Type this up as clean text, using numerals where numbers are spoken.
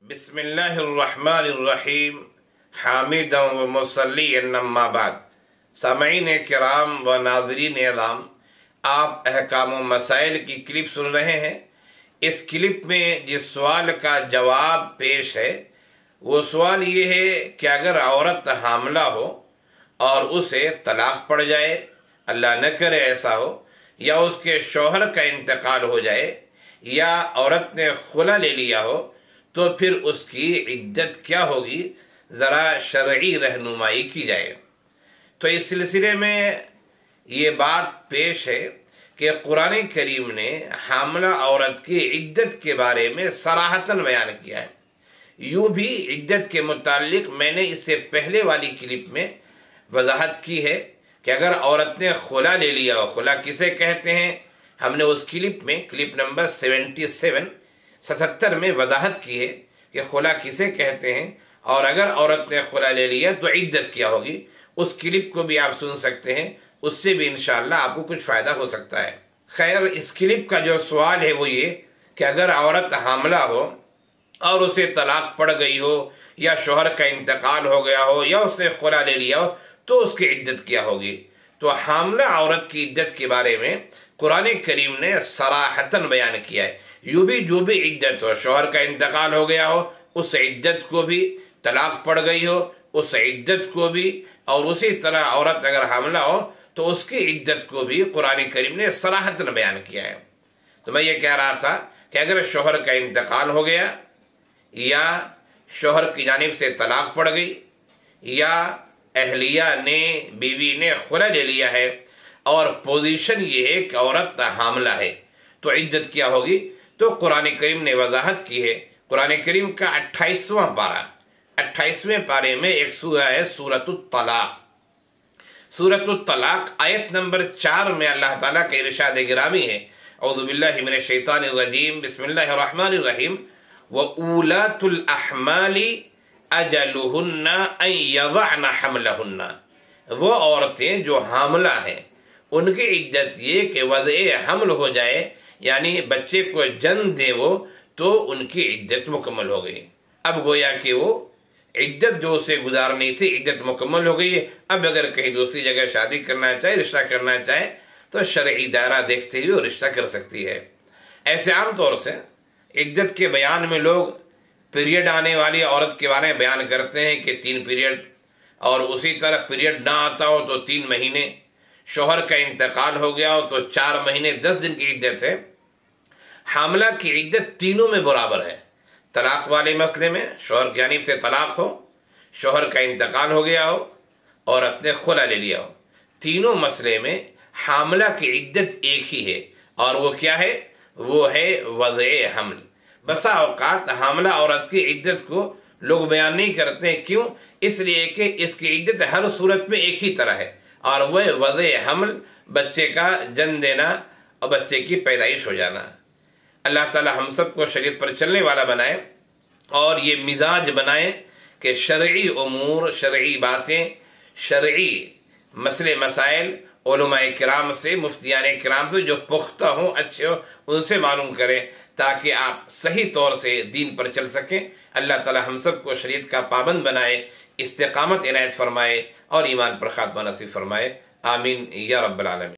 बिस्मिल्लाहिर्रहमानिर्रहीम हामिदन व मुसल्लियन अम्मा बाद। सामईन किराम व नाज़रीन इज़ाम, आप अहकाम व मसाइल की क्लिप सुन रहे हैं। इस क्लिप में जिस सवाल का जवाब पेश है वो सवाल ये है कि अगर औरत हामला हो और उसे तलाक पड़ जाए, अल्लाह न करे ऐसा हो, या उसके शौहर का इंतकाल हो जाए, या औरत ने खुला ले लिया हो, तो फिर उसकी इद्दत क्या होगी, ज़रा शरई रहनुमाई की जाए। तो इस सिलसिले में ये बात पेश है कि कुरान करीम ने हामला औरत की इद्दत के बारे में सराहतन बयान किया है। यूँ भी इद्दत के मुतालिक मैंने इससे पहले वाली क्लिप में वजाहत की है कि अगर औरत ने खुला ले लिया हो, खुला किसे कहते हैं, हमने उस क्लिप में क्लिप नंबर 77 में वजाहत की है कि खुला किसे कहते हैं, और अगर औरत ने खुला ले लिया तो इद्दत क्या होगी। उस क्लिप को भी आप सुन सकते हैं, उससे भी इंशाअल्लाह आपको कुछ फ़ायदा हो सकता है। खैर, इस क्लिप का जो सवाल है वो ये कि अगर औरत हामला हो और उसे तलाक पड़ गई हो, या शौहर का इंतकाल हो गया हो, या उसने खुला ले लिया हो, तो उसकी इद्दत क्या होगी। तो हामला औरत की इद्दत के बारे में कुरान करीम ने सराहतन बयान किया है। यूँ भी जो भी इद्दत हो, शौहर का इंतकाल हो गया हो, उस इद्दत को भी, तलाक पड़ गई हो उस इद्दत को भी, और उसी तरह औरत अगर हामला हो तो उसकी इद्दत को भी कुरान करीम ने सराहतन बयान किया है। तो मैं ये कह रहा था कि अगर शौहर का इंतकाल हो गया, या शौहर की जानिब से तलाक पड़ गई, या अहलिया ने, बीवी ने खुला ले लिया है, और पोजीशन ये है कि औरत हामला है, तो इद्दत क्या होगी। तो कुरान करीम ने वजाहत की है। कुरान करीम का 28वां पारा, 28वें पारे में एक सूरा है सूरतुत तलाक। सूरतुत तलाक आयत नंबर 4 में अल्लाह ताला का इरशाद गिरामी है, औज़ु बिल्लाहि मिनश शैतानिर रजीम, बिस्मिल्लाहिर्रहमानिर रहीम, व उलातुल अहमाली अजलुहुन्ना अन यज़अन हम्लहुन्ना। वो औरतें जो हामला हैं उनकी इद्दत ये कि वज़ए हमल हो जाए, यानी बच्चे को जन्म दे वो, तो उनकी इद्दत मुकम्मल हो गई। अब गोया कि वो इद्दत जो उसे गुजारनी थी, इद्दत मुकम्मल हो गई है। अब अगर कहीं दूसरी जगह शादी करना चाहे, रिश्ता करना चाहे, तो शरई दायरा देखते हुए रिश्ता कर सकती है। ऐसे आम तौर से इद्दत के बयान में लोग पीरियड आने वाली औरत के बारे में बयान करते हैं कि 3 पीरियड, और उसी तरह पीरियड ना आता हो तो 3 महीने, शौहर का इंतकाल हो गया हो तो 4 महीने 10 दिन की इद्दत है। हामला की इद्दत तीनों में बराबर है। तलाक वाले मसले में शौहर की जानिब से तलाक हो, शौहर का इंतकाल हो गया हो, औरत ने खुला ले लिया हो, तीनों मसले में हामला की इद्दत एक ही है, और वो क्या है, वो है वज़ए हमल। बसा औकात हामला औरत की इद्दत को लोग बयान नहीं करते हैं। क्यों? इसलिए कि इसकी इद्दत हर सूरत में एक ही तरह है, और वह वज़ए हमल, बच्चे का जन्म देना और बच्चे की पैदाइश हो जाना। अल्लाह ताला हम सबको शरीयत पर चलने वाला बनाए, और ये मिजाज बनाए कि शरई उमूर, शरई बातें, शरई मसले मसाइल उलमाए किराम से, मुफ्तियान किराम से जो पुख्ता हों, अच्छे हों, उनसे मालूम करें, ताकि आप सही तौर से दीन पर चल सकें। अल्लाह ताला हम सबको शरीयत का पाबंद बनाए, इस्तिकामत इनायत फरमाए, और ईमान पर खात्मा नसीब फरमाए। आमीन या रब्बल आलमीन।